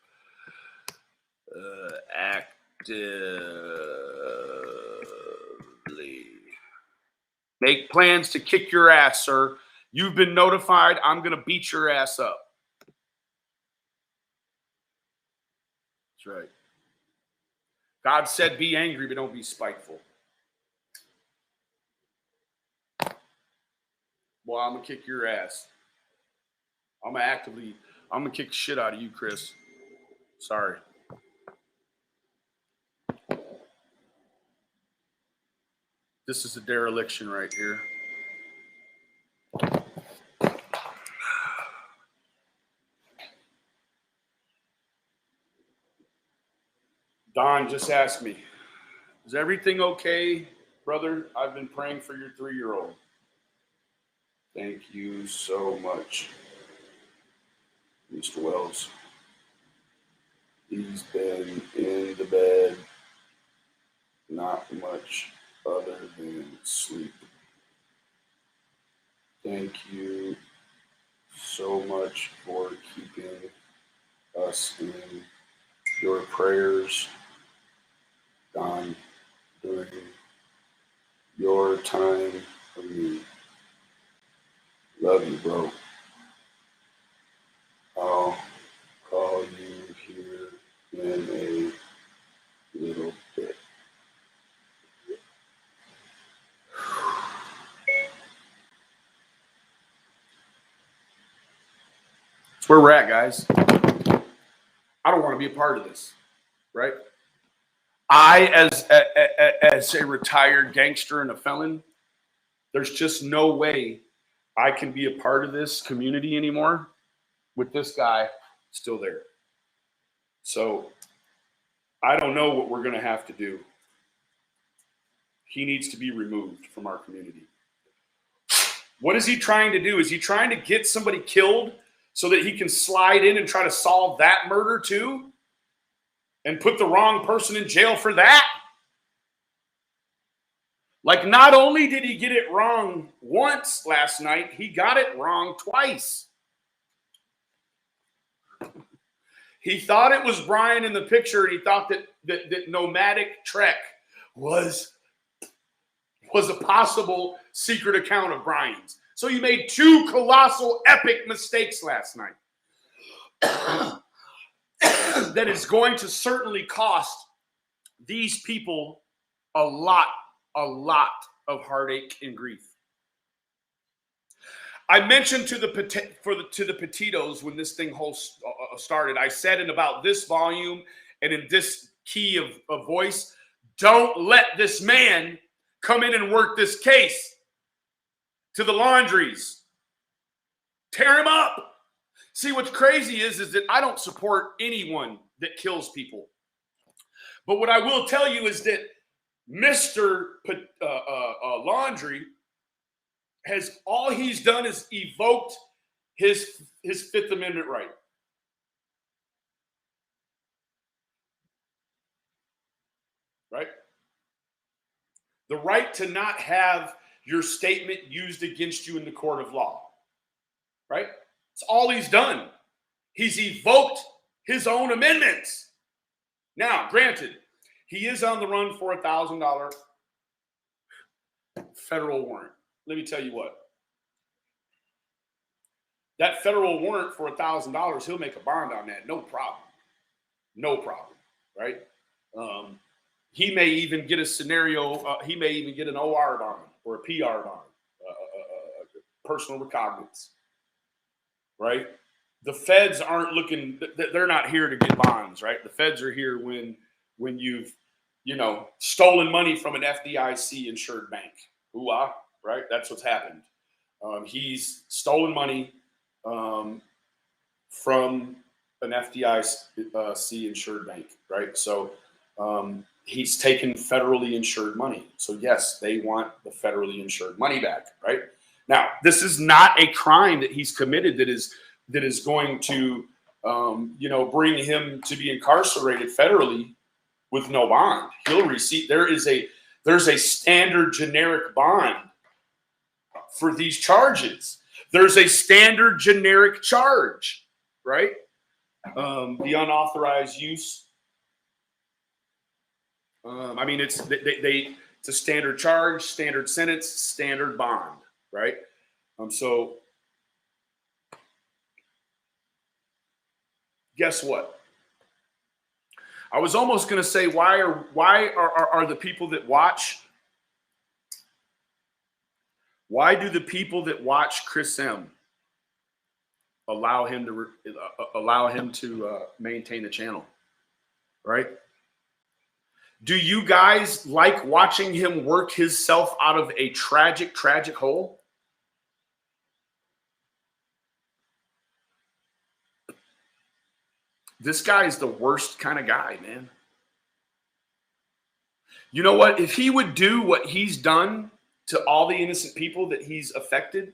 Speaker 1: Actively make plans to kick your ass, sir. You've been notified. I'm going to beat your ass up. That's right. God said be angry, but don't be spiteful. Well, I'm going to kick your ass. I'm going to kick the shit out of you, Chris. Sorry. This is a dereliction right here. Don just asked me, is everything okay, brother? I've been praying for your 3-year-old. Thank you so much, Mr. Wells. He's been in the bed, not much other than sleep. Thank you so much for keeping us in your prayers, Don, during your time of need. Love you, bro. I'll call you here in a little bit. That's where we're at, guys. I don't want to be a part of this, right? as a retired gangster and a felon, there's just no way I can be a part of this community anymore with this guy still there. So I don't know what we're going to have to do. He needs to be removed from our community. What is he trying to do? Is he trying to get somebody killed so that he can slide in and try to solve that murder too? And put the wrong person in jail for that? Like, not only did he get it wrong once last night, he got it wrong twice. He thought it was Brian in the picture, and he thought that Nomadic Trek was a possible secret account of Brian's. So he made two colossal, epic mistakes last night. That is going to certainly cost these people a lot of heartache and grief. I mentioned to the Petitos when this thing started, I said in about this volume and in this key of voice, don't let this man come in and work this case. To the laundries. Tear him up. See, what's crazy is that I don't support anyone that kills people. But what I will tell you is that Mr. Laundry has, all he's done is evoked his Fifth Amendment right. Right? The right to not have your statement used against you in the court of law. Right? That's all he's done. He's evoked his own amendments. Now, granted, he is on the run for a $1,000 federal warrant. Let me tell you what. That federal warrant for $1,000, he'll make a bond on that. No problem. No problem. Right? He may even get a scenario. He may even get an OR bond or a PR bond, personal recognizance. Right? The feds aren't looking. They're not here to get bonds. Right? The feds are here when you've stolen money from an FDIC insured bank. Hoo-ah, right? That's what's happened. He's stolen money from an FDIC insured bank, right? So he's taken federally insured money. So yes, they want the federally insured money back, right? Now, this is not a crime that he's committed that is going to bring him to be incarcerated federally with no bond. He'll receive. There's a standard generic bond for these charges. There's a standard generic charge, right? The unauthorized use. It's a standard charge, standard sentence, standard bond, right? So guess what? I was almost going to say, why are the people that watch? Why do the people that watch Chris M allow him to maintain the channel? Right? Do you guys like watching him work himself out of a tragic hole? This guy is the worst kind of guy, man. You know what? If he would do what he's done to all the innocent people that he's affected,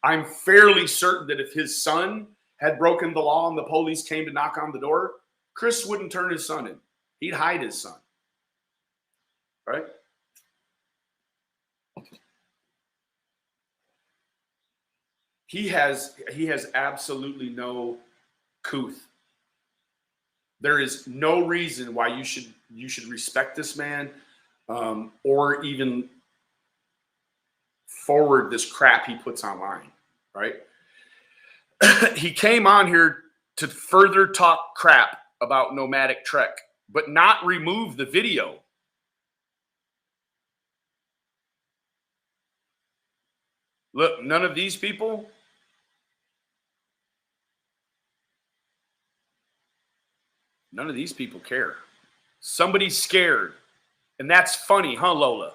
Speaker 1: I'm fairly certain that if his son had broken the law and the police came to knock on the door, Chris wouldn't turn his son in. He'd hide his son. Right? He has absolutely no couth. There is no reason why you should respect this man, or even forward this crap he puts online, right? He came on here to further talk crap about Nomadic Trek, but not remove the video. Look, none of these people care. Somebody's scared. And that's funny, huh, Lola?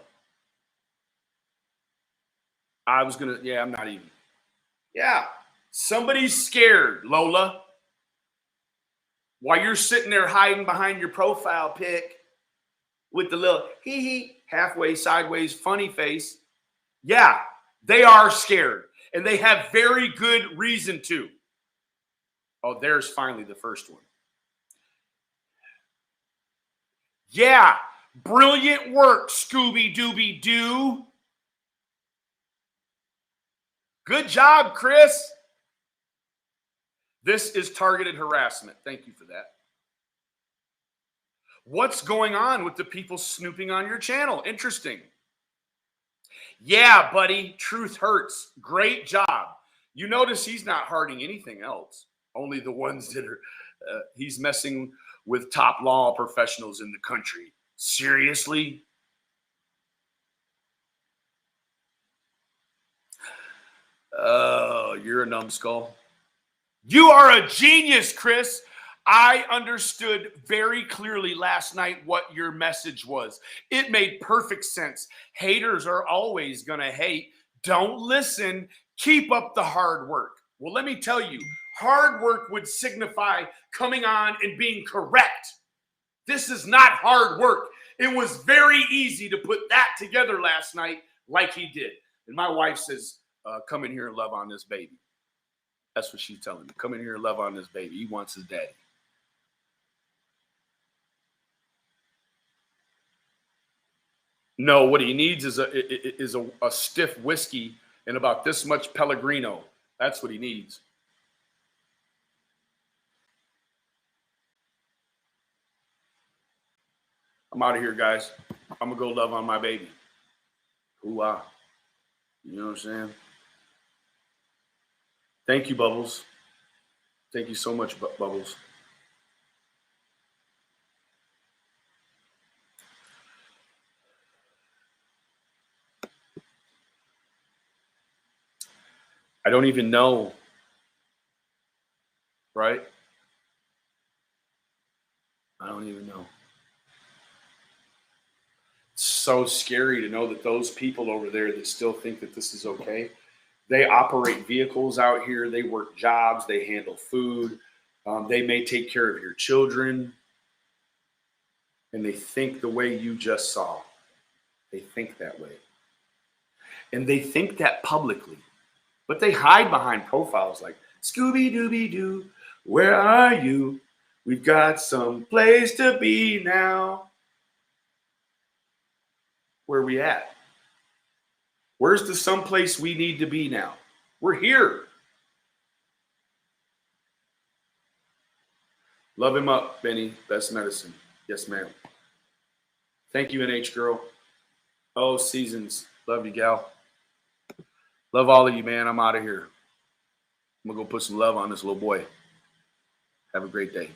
Speaker 1: I'm not even. Yeah, somebody's scared, Lola. While you're sitting there hiding behind your profile pic with the little hee, halfway, sideways, funny face. Yeah, they are scared. And they have very good reason to. Oh, there's finally the first one. Yeah, brilliant work, Scooby-Dooby-Doo. Good job, Chris. This is targeted harassment. Thank you for that. What's going on with the people snooping on your channel? Interesting. Yeah, buddy, truth hurts. Great job. You notice he's not hurting anything else. Only the ones that are, he's messing with top law professionals in the country. Seriously? Oh, you're a numbskull. You are a genius, Chris. I understood very clearly last night what your message was. It made perfect sense. Haters are always going to hate. Don't listen. Keep up the hard work. Well, let me tell you, hard work would signify coming on and being correct. This is not hard work. It was very easy to put that together last night like he did. And my wife says, come in here and love on this baby. That's what she's telling me. Come in here and love on this baby. He wants his daddy. No, what he needs is a stiff whiskey and about this much Pellegrino. That's what he needs. I'm out of here, guys. I'm going to go love on my baby. Ooh-ah. You know what I'm saying? Thank you, Bubbles. Thank you so much, Bubbles. I don't even know, right? I don't even know. It's so scary to know that those people over there that still think that this is okay, they operate vehicles out here. They work jobs. They handle food. They may take care of your children. And they think the way you just saw. They think that way. And they think that publicly. But they hide behind profiles like, Scooby-Dooby-Doo, where are you? We've got some place to be now. Where are we at? Where's the someplace we need to be now? We're here. Love him up, Benny. Best medicine. Yes, ma'am. Thank you, NH girl. Oh, Seasons. Love you, gal. Love all of you, man. I'm out of here. I'm going to go put some love on this little boy. Have a great day.